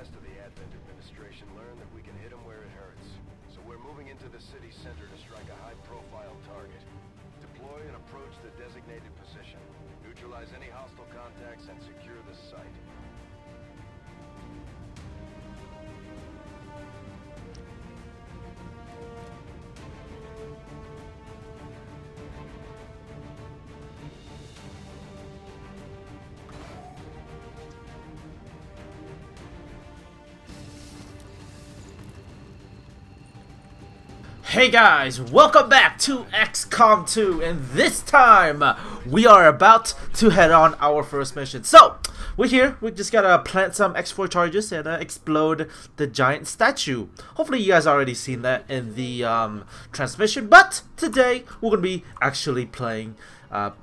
rest of the Advent administration learned that we can hit them where it hurts. So we're moving into the city center to strike a high-profile target. Deploy and approach the designated position. Neutralize any hostile contacts and secure the site. Hey guys, welcome back to XCOM2, and this time we are about to head on our first mission. So, we're here, we just gotta plant some X4 charges and explode the giant statue. Hopefully you guys already seen that in the transmission, but today we're gonna be actually playing,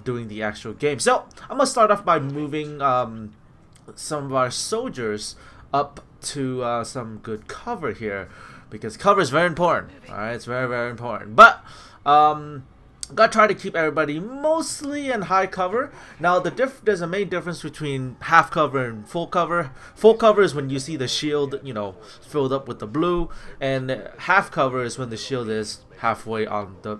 doing the actual game. So, I'm gonna start off by moving some of our soldiers up to some good cover here. Because cover is very important, alright, it's very, very important. But, gotta try to keep everybody mostly in high cover. Now, there's a main difference between half cover and full cover. Full cover is when you see the shield, you know, filled up with the blue. And half cover is when the shield is halfway on the,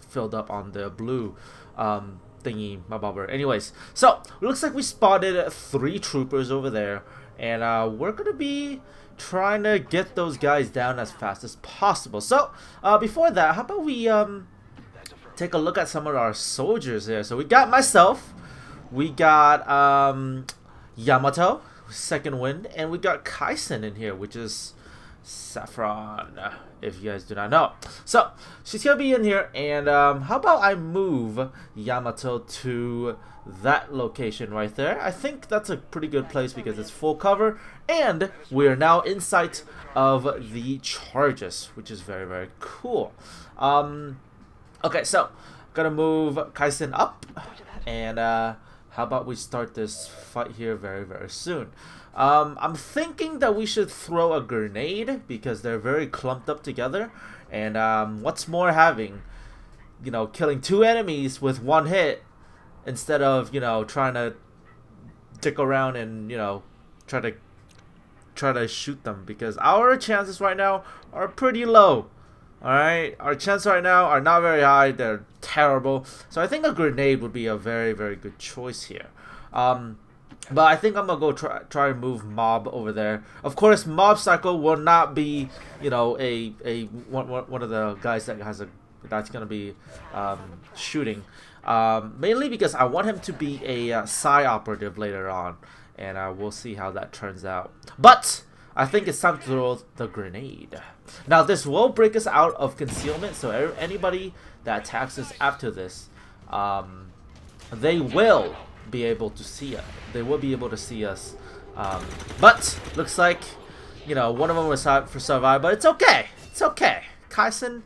filled up on the blue thingy, bobber. Anyways, so, it looks like we spotted 3 troopers over there. And we're gonna be trying to get those guys down as fast as possible. So, before that, how about we take a look at some of our soldiers here. So we got myself, we got Yamato, second wind, and we got Kaisen in here, which is Saffron, if you guys do not know. So, she's gonna be in here, and how about I move Yamato to that location right there. I think that's a pretty good place because it's full cover, and we are now in sight of the charges, which is very, very cool. Okay, so gonna move Kaisen up, and how about we start this fight here very, very soon. I'm thinking that we should throw a grenade because they're very clumped up together, and what's more, having, you know, killing 2 enemies with 1 hit instead of, you know, trying to dick around and, you know, try to shoot them, because our chances right now are pretty low. Alright, our chances right now are not very high, they're terrible. So I think a grenade would be a very, very good choice here. But I think I'm gonna go try to move Mob over there. Of course, Mob Cycle will not be, you know, one of the guys that has that's gonna be shooting. Mainly because I want him to be a Psi operative later on, and we'll see how that turns out. But I think it's time to throw the grenade. Now, this will break us out of concealment, so anybody that attacks us after this, they will be able to see us. They will be able to see us. But looks like, you know, one of them was out for survive, but it's okay. It's okay. Kaisen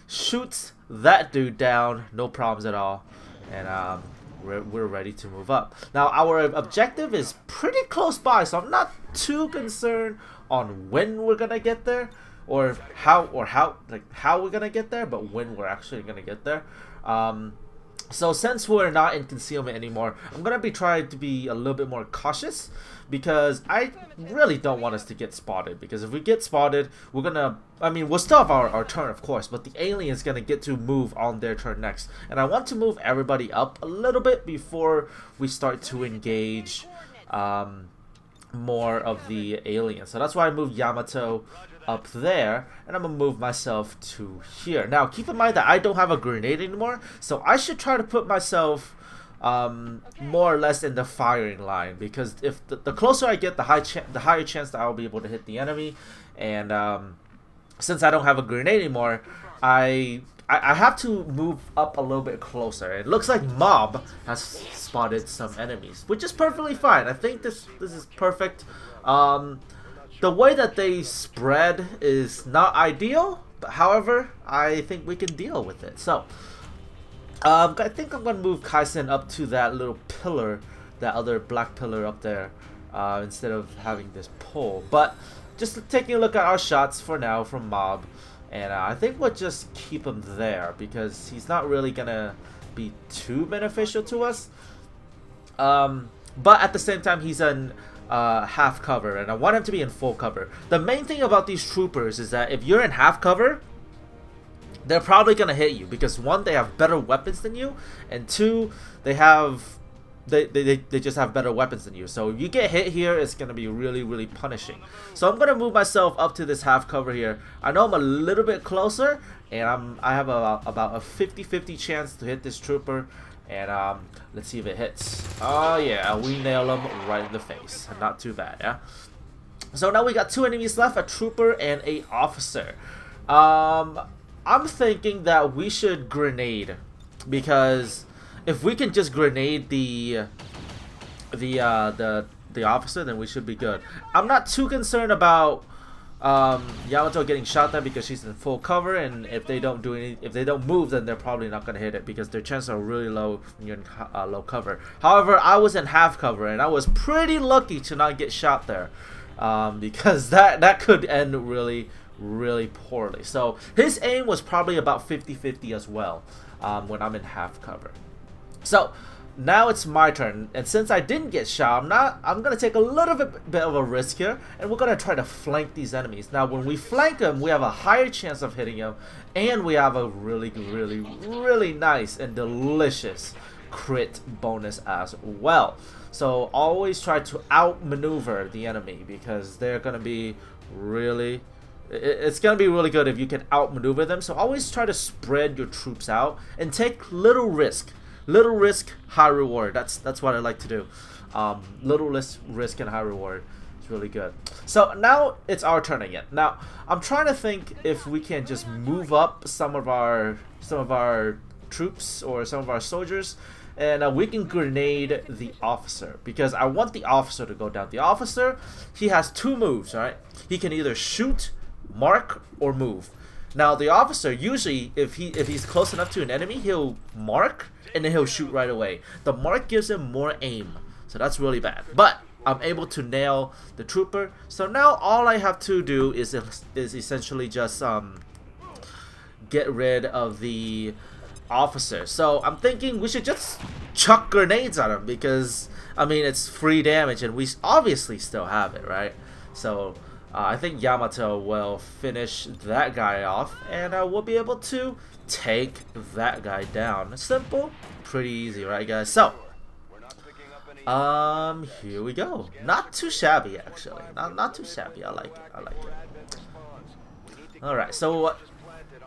shoots that dude down, no problems at all, and we're ready to move up. Now, our objective is pretty close by, so I'm not too concerned on when we're gonna get there, or how we're gonna get there, but when we're actually gonna get there. So since we're not in concealment anymore, I'm gonna be trying to be a little bit more cautious, because I really don't want us to get spotted. Because if we get spotted, we're gonna, I mean, we'll still have our turn, of course, but the alien's gonna get to move on their turn next. And I want to move everybody up a little bit before we start to engage more of the aliens. So that's why I moved Yamato up there, and I'm gonna move myself to here. Now, keep in mind that I don't have a grenade anymore, so I should try to put myself more or less in the firing line, because if the closer I get, the higher chance that I'll be able to hit the enemy. And since I don't have a grenade anymore, I have to move up a little bit closer. It looks like Mob has spotted some enemies, which is perfectly fine. I think this is perfect. The way that they spread is not ideal, but however, I think we can deal with it. So, I think I'm gonna move Kaisen up to that little pillar, that other black pillar up there, instead of having this pole. But just taking a look at our shots for now from Mob, and I think we'll just keep him there because he's not really gonna be too beneficial to us. But at the same time, he's an half cover, and I want him to be in full cover. The main thing about these troopers is that if you're in half cover, they're probably gonna hit you because one, they have better weapons than you, and two, they just have better weapons than you. So if you get hit here, it's gonna be really punishing. So I'm gonna move myself up to this half cover here. I know I'm a little bit closer, and I have about a 50-50 chance to hit this trooper. And let's see if it hits. Oh yeah, we nail him right in the face. Not too bad, yeah. So now we got 2 enemies left, a trooper and a officer. I'm thinking that we should grenade, because if we can just grenade the officer, then we should be good. I'm not too concerned about Yamato getting shot at because she's in full cover, and if they don't move, then they're probably not gonna hit it because their chances are really low when you're in low cover. However, I was in half cover and I was pretty lucky to not get shot there, because that could end really poorly. So his aim was probably about 50-50 as well when I'm in half cover. So now it's my turn, and since I didn't get shot, I'm gonna take a little bit of a risk here, and we're gonna try to flank these enemies. Now when we flank them, we have a higher chance of hitting them, and we have a really nice and delicious crit bonus as well. So always try to outmaneuver the enemy, because they're gonna be it's gonna be really good if you can outmaneuver them. So always try to spread your troops out and take little risk. Little risk, high reward. That's what I like to do. Little risk and high reward. It's really good. So now it's our turn again. Now I'm trying to think if we can just move up some of our troops or some of our soldiers, and we can grenade the officer, because I want the officer to go down. The officer, he has 2 moves, right? He can either shoot, mark, or move. Now the officer, usually if he's close enough to an enemy, he'll mark and then he'll shoot right away. The mark gives him more aim, so that's really bad. But I'm able to nail the trooper. So now all I have to do is essentially just get rid of the officer. So I'm thinking we should just chuck grenades at him, because I mean it's free damage and we obviously still have it, right? So I think Yamato will finish that guy off, and we'll be able to take that guy down. Simple, pretty easy, right guys? So here we go. Not too shabby actually. Not too shabby. I like it. Alright, so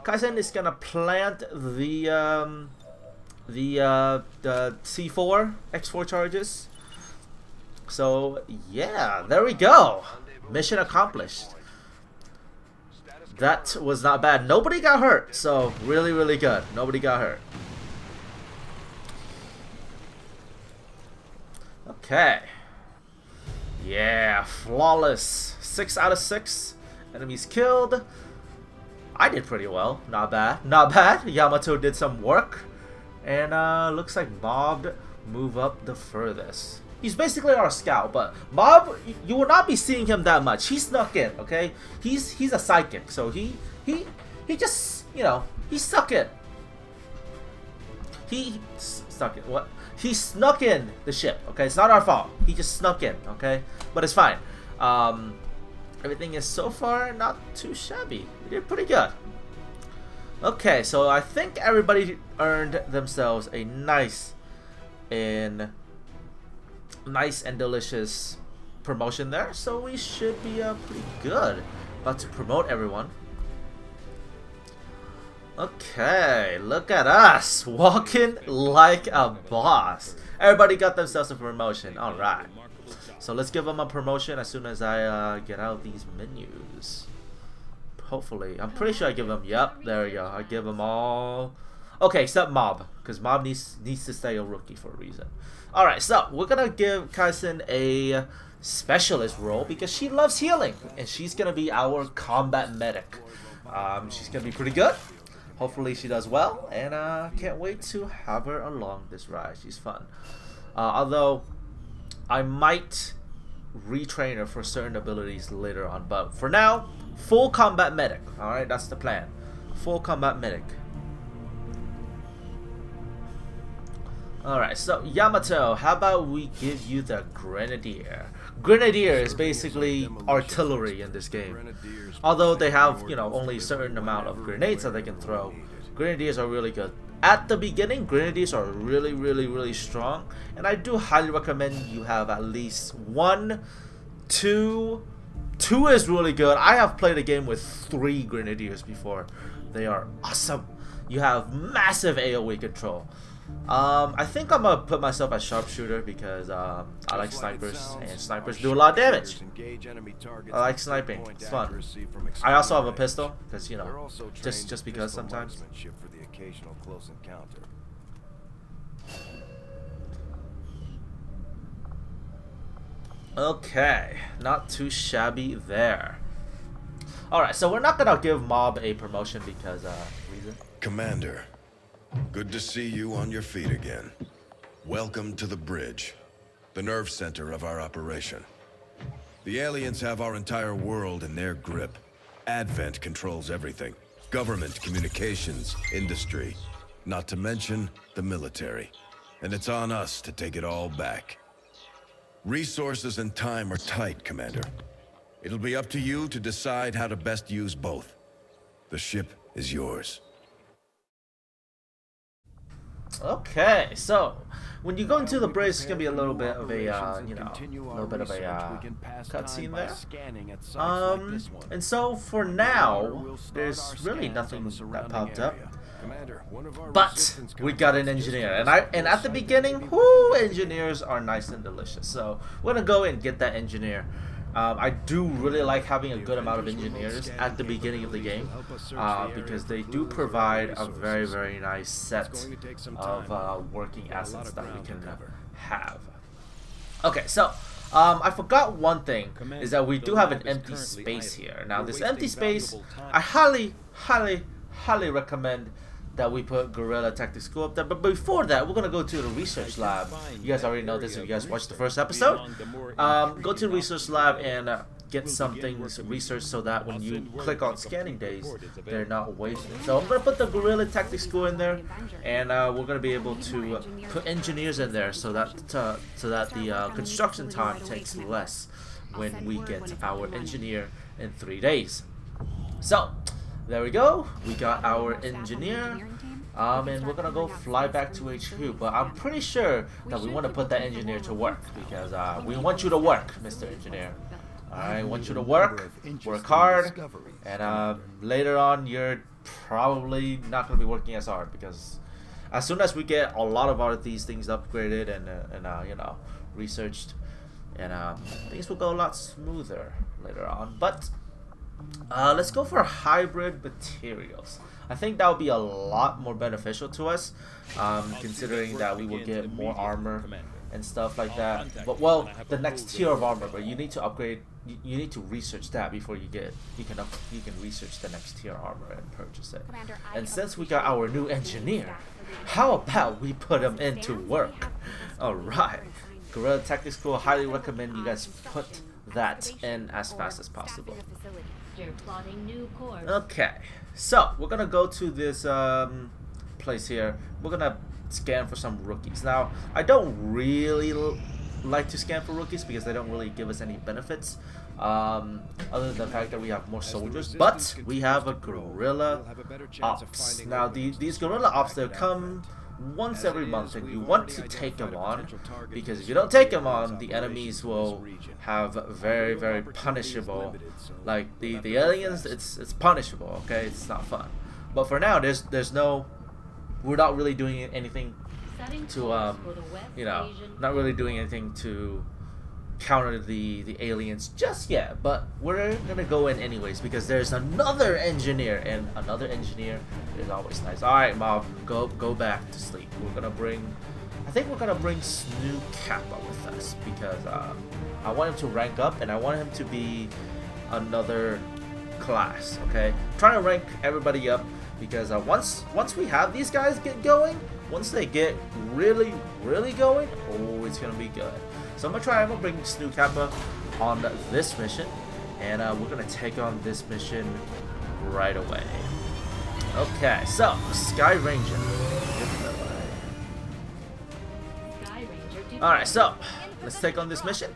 Kaizen is gonna plant the C4 X4 charges. So yeah, there we go. Mission accomplished. That was not bad. Nobody got hurt, so really good. Nobody got hurt. Okay. Yeah, flawless. 6 out of 6 enemies killed. I did pretty well. Not bad. Not bad. Yamato did some work. And looks like Mob move up the furthest. He's basically our scout, but Mob, you will not be seeing him that much. He snuck in, okay? He's a psychic, so he just, you know, he snuck in. He snuck in. What? He snuck in the ship, okay? It's not our fault. He just snuck in, okay? But it's fine. Everything is so far not too shabby. We did pretty good. Okay, so I think everybody earned themselves a nice and delicious promotion there, so we should be pretty good. About to promote everyone. Okay, look at us walking like a boss. Everybody got themselves a promotion. All right, so let's give them a promotion as soon as I get out of these menus. Hopefully, I'm pretty sure I give them. Yep, there we go. I give them all. Okay, except Mob, because Mob needs to stay a rookie for a reason. Alright, so we're gonna give Kaisen a specialist role because she loves healing, and she's gonna be our combat medic. She's gonna be pretty good. Hopefully she does well, and can't wait to have her along this ride. She's fun. Although I might retrain her for certain abilities later on, but for now, full combat medic. Alright, that's the plan. Full combat medic. Alright, so Yamato, how about we give you the Grenadier? Grenadier is basically artillery in this game. Although they have, you know, only a certain amount of grenades that they can throw, Grenadiers are really good. At the beginning, Grenadiers are really strong, and I do highly recommend you have at least 1, 2. 2 is really good. I have played a game with 3 Grenadiers before. They are awesome. You have massive AoE control. I think I'm gonna put myself as sharpshooter because I like snipers, and snipers do a lot of damage. I like sniping. It's fun. I also have a pistol because, you know, just because sometimes. Okay, not too shabby there. Alright, so we're not gonna give Mob a promotion because reason. Commander, good to see you on your feet again. Welcome to the bridge, the nerve center of our operation. The aliens have our entire world in their grip. Advent controls everything. Government, communications, industry, not to mention the military. And it's on us to take it all back. Resources and time are tight, Commander. It'll be up to you to decide how to best use both. The ship is yours. Okay, so when you go into the bridge, it's gonna be a little bit of a, you know, a little bit of a cutscene there. And so for now, there's really nothing that popped up. But we got an engineer, and at the beginning, whoo, engineers are nice and delicious. So we're gonna go and get that engineer. I do really like having a good amount of engineers at the beginning of the game because they do provide a very nice set of working assets that we can have. Okay, so I forgot one thing is that we do have an empty space here. Now this empty space, I highly recommend that we put Guerrilla Tactics School up there. But before that, we're gonna go to the research lab. You guys already know this if you guys watched the first episode. Go to the research lab and get some things researched so that when you click on scanning days, they're not wasted. So I'm gonna put the Guerrilla Tactics School in there, and we're gonna be able to put engineers in there so that the construction time takes less when we get our engineer in 3 days. So there we go. We got our engineer. And we're gonna go fly back to HQ, but I'm pretty sure that we want to put that engineer to work because we want you to work, Mr. Engineer. I want you to work hard, and later on you're probably not gonna be working as hard because as soon as we get a lot of these things upgraded and you know, researched, and things will go a lot smoother later on. But let's go for hybrid materials. I think that would be a lot more beneficial to us, considering that we will get more armor and stuff like that. But well, the next tier of armor, but you need to upgrade. You need to research that before you can research the next tier armor and purchase it. And since we got our new engineer, how about we put him into work? All right, Guerrilla Tactics School. Highly recommend you guys put that in as fast as possible. Okay, so we're gonna go to this place here. We're gonna scan for some rookies. Now, I don't really like to scan for rookies because they don't really give us any benefits, other than the fact that we have more soldiers. But we have a guerrilla ops. Now, these guerrilla ops, they come once every month, and you want to take them on because if you don't take them on, the enemies will have very punishable, like the aliens. It's punishable. Okay, it's not fun. But for now, we're not really doing anything to you know, not really doing anything to counter the aliens just yet, but we're gonna go in anyways because there's another engineer, and another engineer is always nice. Alright, Mob, go back to sleep. I think we're gonna bring Snoop Kappa with us because I want him to rank up, and I want him to be another class. Okay, I'm trying to rank everybody up because once we have these guys get going, once they get really going, oh, it's gonna be good. So I'm gonna bring Snoop Kappa on this mission, and we're gonna take on this mission right away. Okay, so Sky Ranger. Alright, so let's take on this mission.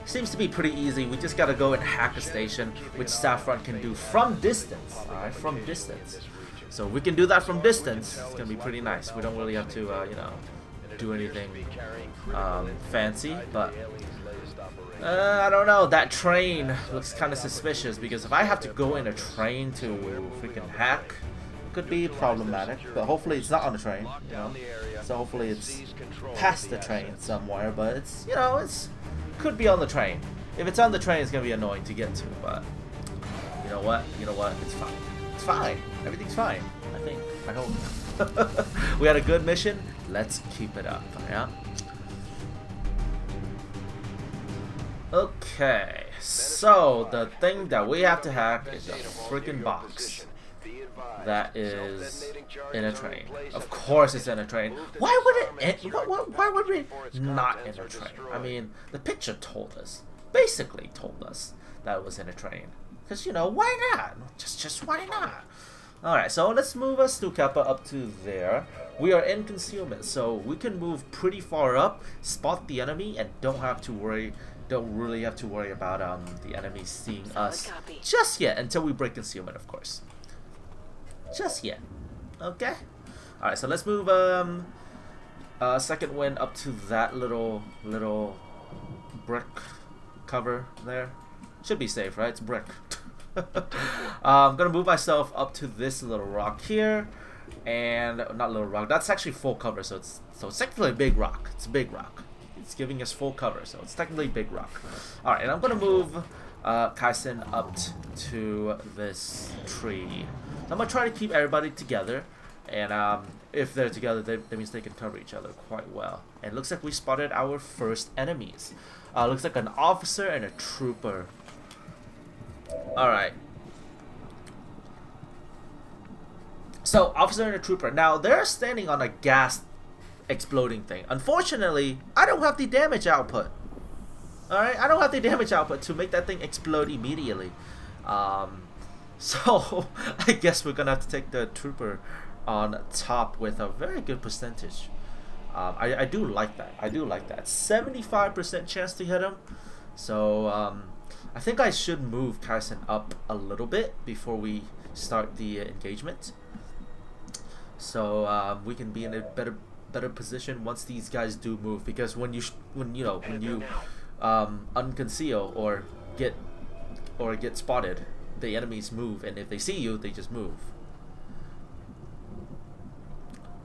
Seems to be pretty easy. We just gotta go and hack a station, which Saffron can do from distance. Alright, from distance. So we can do that from distance. It's gonna be pretty nice. We don't really have to, you know, do anything fancy, but I don't know. That train looks kind of suspicious because if I have to go in a train to freaking hack, it could be problematic. But hopefully it's not on the train, you know. So hopefully it's past the train somewhere. But it's, you know, it's could be on the train. If it's on the train, it's gonna be annoying to get to. But you know what? You know what? It's fine. It's fine. Everything's fine. I think. I hope. We had a good mission. Let's keep it up. Yeah. Okay, so the thing that we have to hack is a freaking box that is in a train. Of course it's in a train. Why would it? Why would it not in a train? I mean, the picture told us, basically told us that it was in a train. Cause you know, why not? Just why not? All right, so let's move us to Kappa up to there. We are in concealment, so we can move pretty far up, spot the enemy, and don't really have to worry about the enemy seeing us just yet until we break concealment, of course. Just yet. Okay. All right, so let's move second wind up to that little brick cover there. Should be safe, right? It's brick. I'm gonna move myself up to this little rock here, and not little rock. That's actually full cover, so it's technically a big rock. It's a big rock. It's giving us full cover, so it's technically big rock. All right, and I'm gonna move Kaisen up to this tree. So I'm gonna try to keep everybody together, and if they're together, that means they can cover each other quite well. And it looks like we spotted our first enemies. Looks like an officer and a trooper. All right. So officer and a trooper. Now they're standing on a gas exploding thing. Unfortunately, I don't have the damage output. Alright, I don't have the damage output to make that thing explode immediately. So I guess we're gonna have to take the trooper on top with a very good percentage. I do like that. I do like that. 75% chance to hit him. So I think I should move Kaisen up a little bit before we start the engagement. So we can be in a better position once these guys do move, because when you unconceal or get spotted, the enemies move, and if they see you, they just move.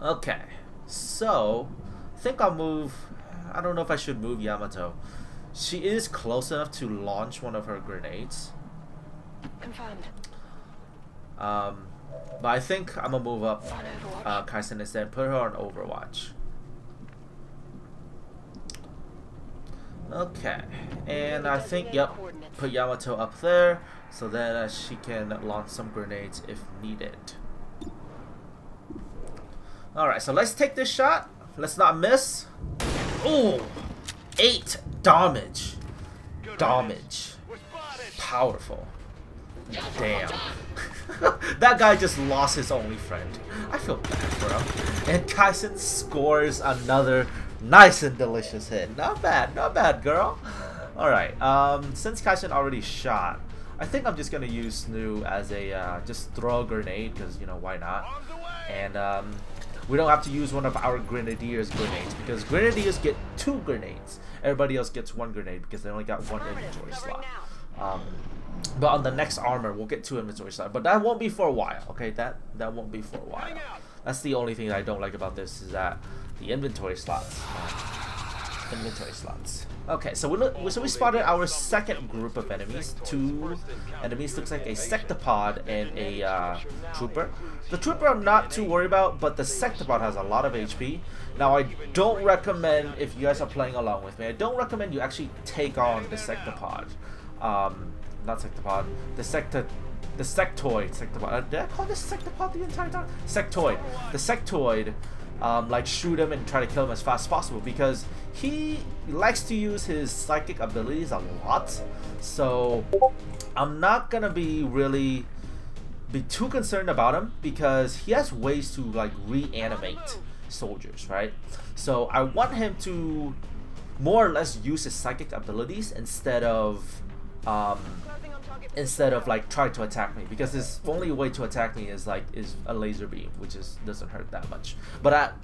Okay, so I think I'll move. I don't know if I should move Yamato. She is close enough to launch one of her grenades. Confirmed. But I think I'm gonna move up Kaisen instead and put her on Overwatch. Okay, and I think, yep, put Yamato up there so that she can launch some grenades if needed. Alright, so let's take this shot. Let's not miss. Ooh, 8 damage. Damage. Powerful. Damn. That guy just lost his only friend. I feel bad for him. And Kaisen scores another nice and delicious hit. Not bad, girl. Alright, since Kaisen already shot, I think I'm just gonna use Snoo as a, just throw a grenade, because, you know, why not? And, we don't have to use one of our Grenadiers' grenades, because Grenadiers get 2 grenades. Everybody else gets 1 grenade, because they only got 1 inventory slot. But on the next armor, we'll get 2 inventory slots. But that won't be for a while, okay? That won't be for a while. That's the only thing that I don't like about this, is that the inventory slots. Okay, so we spotted our second group of enemies. 2 enemies. Looks like a sectopod and a trooper. The trooper I'm not too worried about, but the sectopod has a lot of HP. Now I don't recommend, if you guys are playing along with me, I don't recommend you actually take on the sectopod. Not sectopod. The sectoid. Sectopod. Did I call this sectopod the entire time? Sectoid. The sectoid. Like shoot him and try to kill him as fast as possible, because he likes to use his psychic abilities a lot. So I'm not gonna be too concerned about him, because he has ways to like reanimate soldiers, right? So I want him to more or less use his psychic abilities instead of like try to attack me, because his only way to attack me is a laser beam, which doesn't hurt that much. But at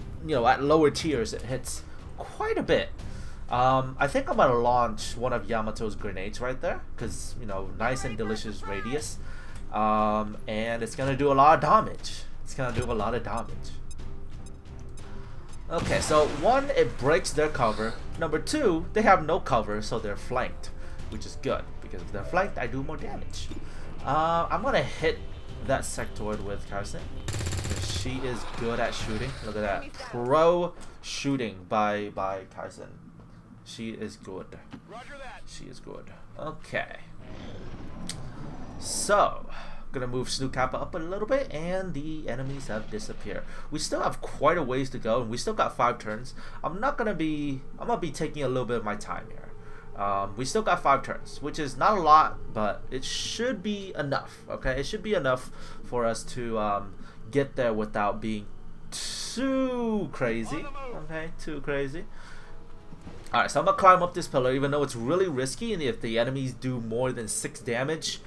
lower tiers it hits quite a bit. I think I'm gonna launch one of Yamato's grenades right there, because nice and delicious radius, and it's gonna do a lot of damage. Okay, so one, it breaks their cover. Number two, they have no cover, so they're flanked, which is good, because if they're flanked, I do more damage. I'm gonna hit that sectoid with Carson. She is good at shooting. Look at that, pro shooting by Carson. She is good. She is good. Okay. So, gonna move Snoop Kappa up a little bit, and the enemies have disappeared. We still have quite a ways to go, and we still got 5 turns. I'm gonna be taking a little bit of my time here. We still got 5 turns, which is not a lot, but it should be enough. Okay, it should be enough for us to get there without being too crazy. Okay, too crazy. Alright, so I'm gonna climb up this pillar, even though it's really risky, and if the enemies do more than 6 damage,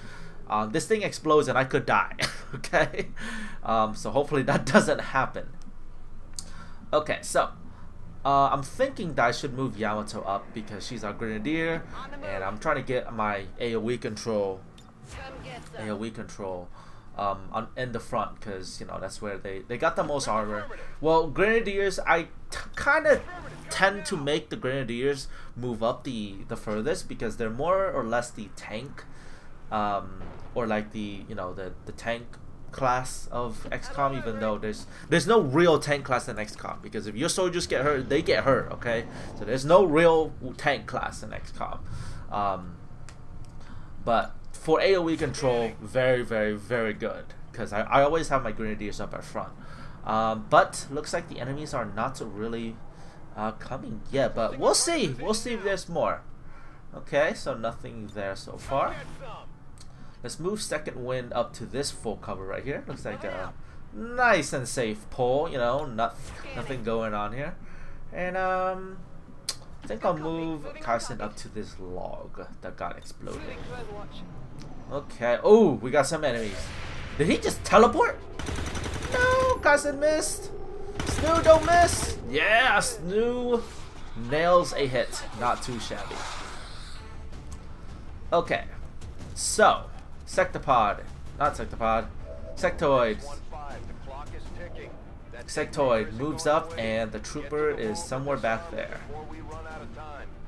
this thing explodes and I could die. Okay, so hopefully that doesn't happen. Okay, so I'm thinking that I should move Yamato up because she's our grenadier, and I'm trying to get my AoE control in the front, because that's where they got the most armor. Well, grenadiers, I kind of tend to make the grenadiers move up the furthest, because they're more or less the tank, or like the tank class of XCOM, even though there's no real tank class in XCOM, because if your soldiers get hurt, they get hurt. Okay, so there's no real tank class in XCOM. But for AoE control, very, very, very good, because I always have my grenadiers up at front. But looks like the enemies are not really coming yet, but we'll see if there's more. Okay, so nothing there so far. Let's move second wind up to this full cover right here. Looks like a nice and safe pull, nothing going on here. And I think I'll move Carson up to this log that got exploded. Okay, oh, we got some enemies. Did he just teleport? No, Carson missed. Snoo, don't miss. Yeah, Snoo nails a hit. Not too shabby. Okay, so Sectoid. Sectoid moves up, and the trooper is somewhere back there.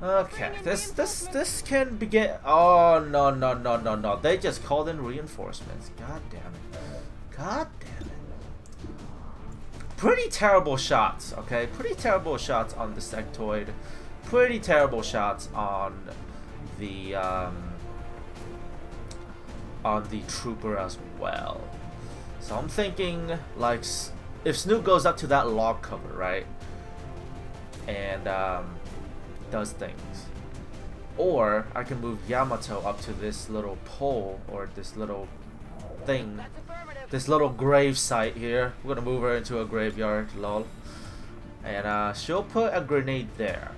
Okay, this can begin. Oh no! They just called in reinforcements. God damn it! God damn it! Pretty terrible shots. Okay, pretty terrible shots on the Sectoid. Pretty terrible shots on the trooper as well. So I'm thinking, like, if Snoop goes up to that log cover, right, and does things, or I can move Yamato up to this little pole, or this little thing, this little grave site here. We're gonna move her into a graveyard, lol, and she'll put a grenade there.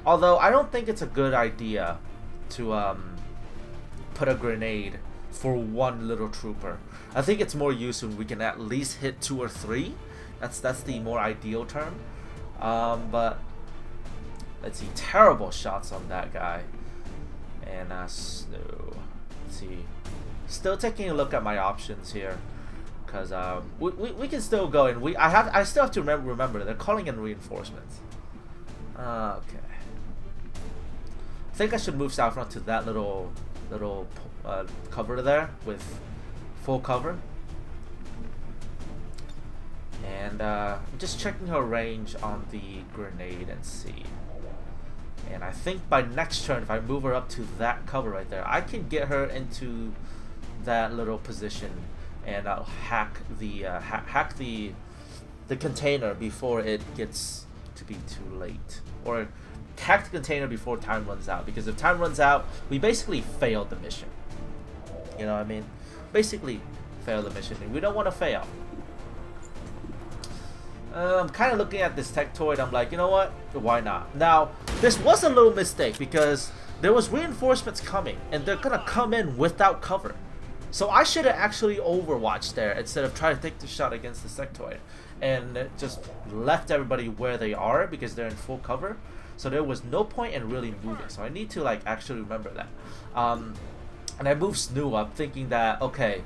Although I don't think it's a good idea to put a grenade for one little trooper. I think it's more useful when we can at least hit 2 or 3. That's the more ideal term. But let's see, terrible shots on that guy. And Snow. Let's see. Still taking a look at my options here, because we can still go, and I still have to remember they're calling in reinforcements. Okay. I think I should move Saffron to that little cover there with full cover, and I'm just checking her range on the grenade and see. And I think by next turn, if I move her up to that cover right there, I can get her into that little position, and I'll hack the container before it gets to be too late, or hack the container before time runs out, because if time runs out, we basically failed the mission. You know what I mean? Basically failed the mission, and we don't want to fail. I'm kind of looking at this Tectoid. I'm like, you know what? Why not? Now, this was a little mistake because there was reinforcements coming, and they're gonna come in without cover. So I should have actually overwatched there instead of trying to take the shot against the Sectoid, and just left everybody where they are because they're in full cover. So there was no point in really moving. So I need to like actually remember that. And I moved Snoo up thinking that, okay,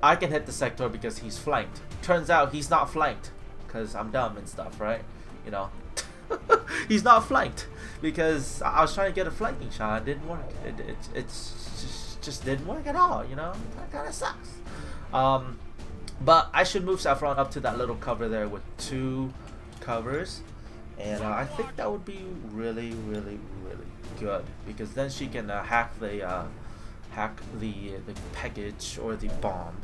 I can hit the Sectoid because he's flanked. Turns out he's not flanked because I'm dumb and stuff, right? You know, he's not flanked because I was trying to get a flanking shot. It didn't work. It just didn't work at all, you know? That kind of sucks. But I should move Saffron up to that little cover there with 2 covers. And I think that would be really, really, really good because then she can hack the package or the bomb.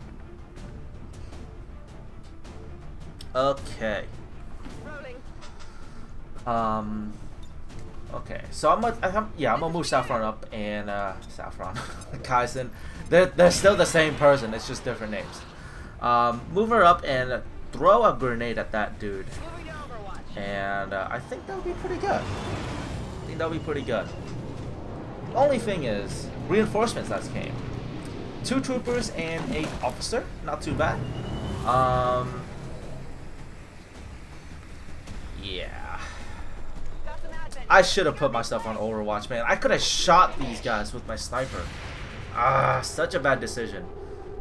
Okay. Okay. So I'm gonna move Saffron up and Saffron, Kaizen. They're still the same person. It's just different names. Move her up and throw a grenade at that dude. And I think that would be pretty good. I think that would be pretty good. The only thing is, reinforcements that came. 2 troopers and 8 officer. Not too bad. Yeah. I should have put myself on Overwatch, man. I could have shot these guys with my sniper. Such a bad decision.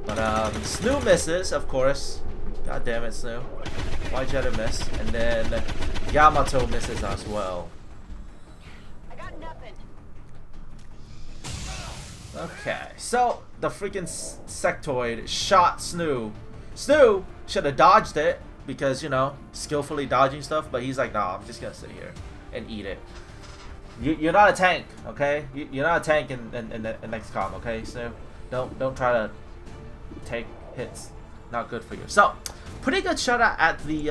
But Snoo misses, of course. God damn it, Snoo. Why'd you have to miss? And then Yamato misses as well. I got nothing. Okay, so the freaking Sectoid shot Snoo. Snoo should have dodged it because, you know, skillfully dodging stuff. But he's like, nah, I'm just gonna sit here and eat it. You're not a tank, okay? You're not a tank in XCOM, okay, Snoo? Don't try to take hits. Not good for you. So, pretty good shot at the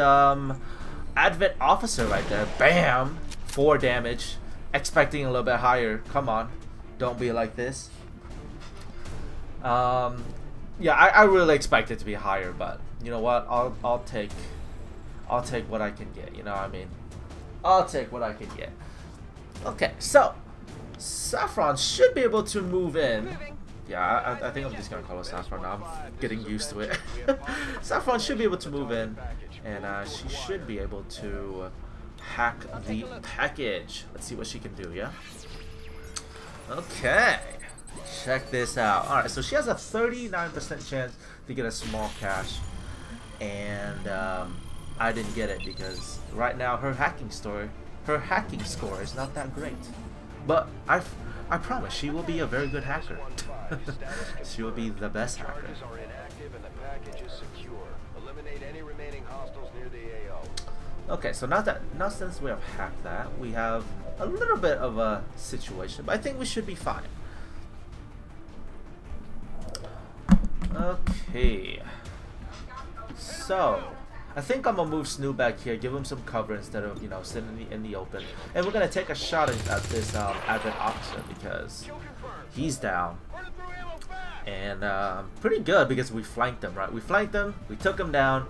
Advent Officer right there. Bam! 4 damage. Expecting a little bit higher. Come on. Don't be like this. Yeah, I really expect it to be higher, but you know what? I'll take what I can get, you know what I mean? I'll take what I can get. Okay, so Saffron should be able to move in. Yeah, I think I'm just gonna call it Saffron now. I'm getting used to it. Saffron should be able to move in, and she should be able to hack the package. Let's see what she can do, yeah? Okay, check this out. Alright, so she has a 39% chance to get a small cache, and I didn't get it because right now her hacking score is not that great. But I promise she will be a very good hacker. She will be the best hacker. Okay, so now since we have hacked that, we have a little bit of a situation, but I think we should be fine. Okay. So I think I'm gonna move Snoo back here, give him some cover instead of, you know, sitting in the open. And we're gonna take a shot at this Advent Officer because he's down. And pretty good because we flanked him, right? We flanked him, we took him down,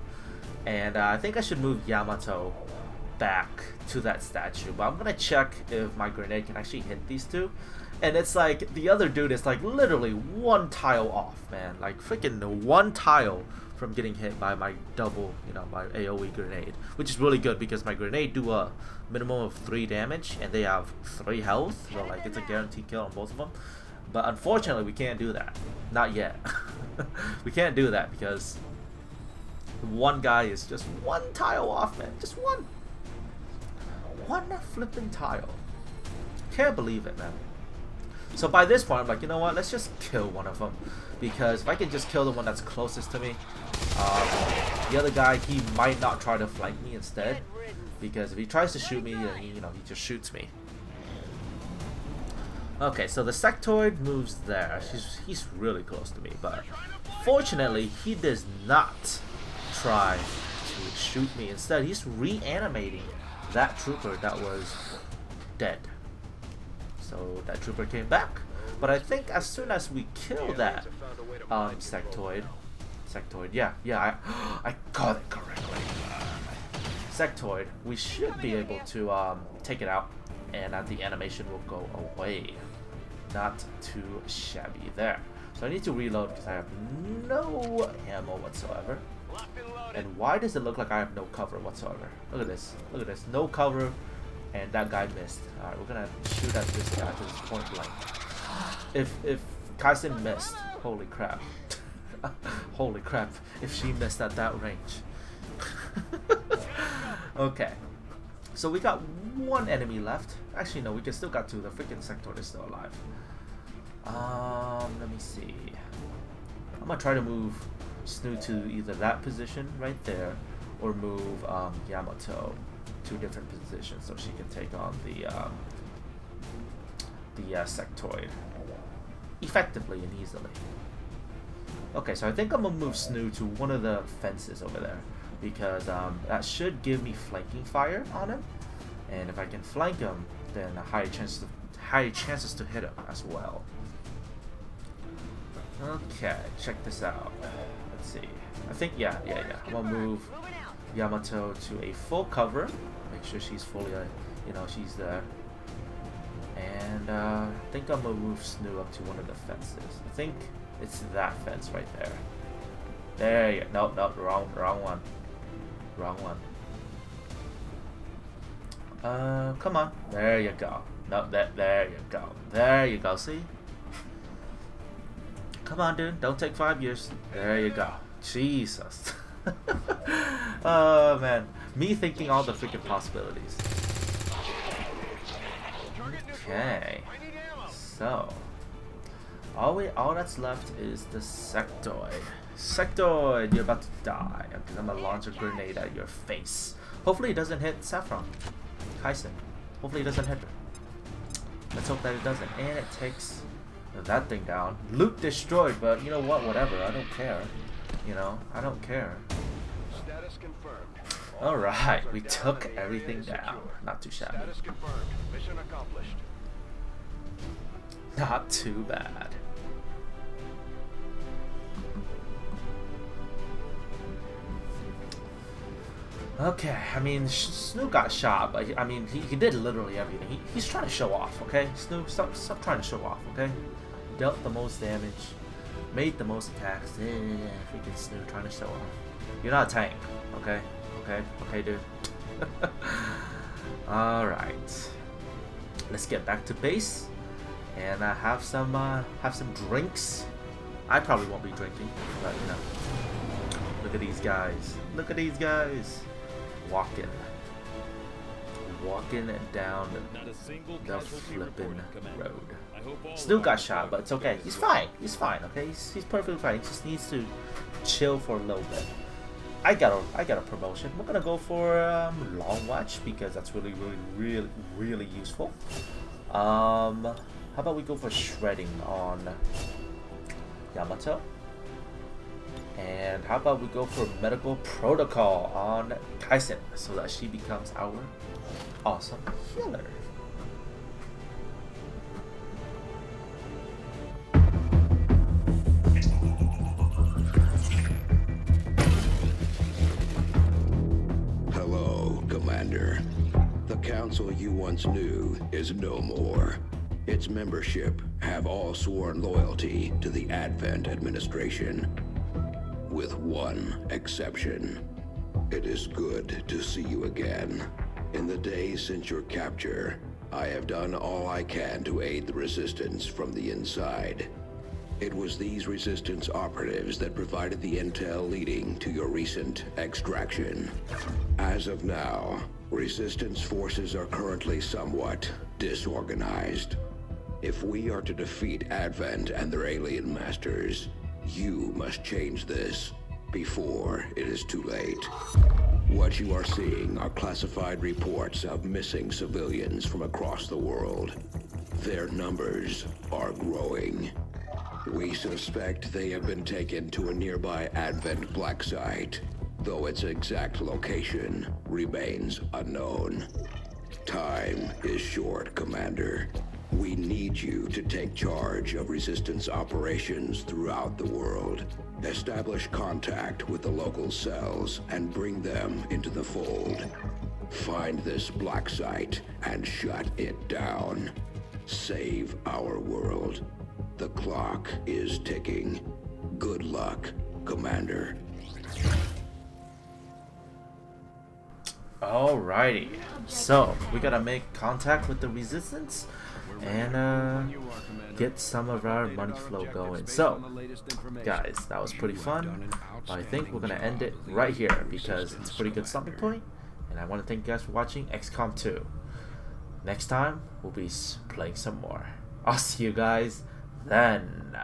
and I think I should move Yamato back to that statue. But I'm gonna check if my grenade can actually hit these two. And it's like the other dude is like literally 1 tile off, man. Like freaking 1 tile from getting hit by my double, you know, my AoE grenade, which is really good because my grenade do a minimum of 3 damage and they have 3 health, so like it's a guaranteed kill on both of them. But unfortunately we can't do that, not yet. We can't do that because one guy is just 1 tile off, man. Just one flipping tile. Can't believe it, man. So by this point I'm like, you know what, let's just kill one of them, because if I can just kill the one that's closest to me, the other guy, he might not try to flank me instead, because if he tries to shoot me, then he, you know, he just shoots me. Okay, so the Sectoid moves there. He's really close to me, but fortunately he does not try to shoot me. Instead, he's reanimating that trooper that was dead. So that trooper came back, but I think as soon as we kill that Sectoid, yeah, I got it correctly. sectoid, we should be able to take it out, and the animation will go away. Not too shabby there. So I need to reload because I have no ammo whatsoever. And why does it look like I have no cover whatsoever? Look at this. Look at this. No cover, and that guy missed. Alright, we're gonna shoot at this guy to this point blank. If Kaisen missed, holy crap. Holy crap, if she missed at that range. Okay. So we got one enemy left. Actually no, we can still got two. The freaking sectoid is still alive. Let me see. I'm gonna try to move Snoo to either that position right there, or move Yamato to different positions so she can take on the sectoid effectively and easily. Okay, so I think I'm gonna move Snoo to one of the fences over there because that should give me flanking fire on him, and if I can flank him, then higher chances to hit him as well. Okay, check this out. Let's see. I think yeah. I'm gonna move Yamato to a full cover. Make sure she's fully, she's there. And I think I'm gonna move Snoo up to one of the fences. I think it's that fence right there. There you go. No, wrong one. Wrong one. Come on. There you go. No, there you go. There you go. See? Come on, dude. Don't take 5 years. There you go. Jesus. Oh man, me thinking all the freaking possibilities. Okay. So, all that's left is the sectoid. Sectoid, you're about to die. I'm gonna launch a grenade at your face. Hopefully it doesn't hit Saffron. Kaisen. Hopefully it doesn't hit her. Let's hope that it doesn't. And it takes that thing down. Loot destroyed, but you know what? Whatever. I don't care. I don't care. Status confirmed. Alright, we took everything down. Not too shabby. Status confirmed. Mission accomplished. Not too bad. Okay, I mean, Snoo got shot, but I mean, he did literally everything. He's trying to show off, okay? Snoo, stop trying to show off, okay? Dealt the most damage, made the most attacks. Freaking Snoo trying to show off. You're not a tank, okay? Okay, dude. All right, let's get back to base and have some drinks. I probably won't be drinking, but look at these guys. Look at these guys. Walking down the flippin' road. Still got shot, but it's okay. He's fine. He's fine. Okay, he's perfectly fine. He just needs to chill for a little bit. I got a promotion. We're gonna go for long watch because that's really useful. How about we go for shredding on Yamato? And how about we go for medical protocol on Kaisen so that she becomes our awesome healer. Hello, Commander. The council you once knew is no more. Its membership have all sworn loyalty to the Advent administration. With one exception. It is good to see you again. In the days since your capture, I have done all I can to aid the resistance from the inside. It was these resistance operatives that provided the intel leading to your recent extraction. As of now, resistance forces are currently somewhat disorganized. If we are to defeat Advent and their alien masters, you must change this before it is too late. What you are seeing are classified reports of missing civilians from across the world. Their numbers are growing. We suspect they have been taken to a nearby Advent black site, though its exact location remains unknown. Time is short, Commander. We need you to take charge of Resistance operations throughout the world. Establish contact with the local cells and bring them into the fold. Find this black site and shut it down. Save our world. The clock is ticking. Good luck, Commander. Alrighty, so we gotta make contact with the Resistance and get some of our money flow going. So, guys, that was pretty fun, but I think we're gonna end it right here because it's a pretty good stopping point, and I want to thank you guys for watching XCOM 2. Next time, we'll be playing some more. I'll see you guys then.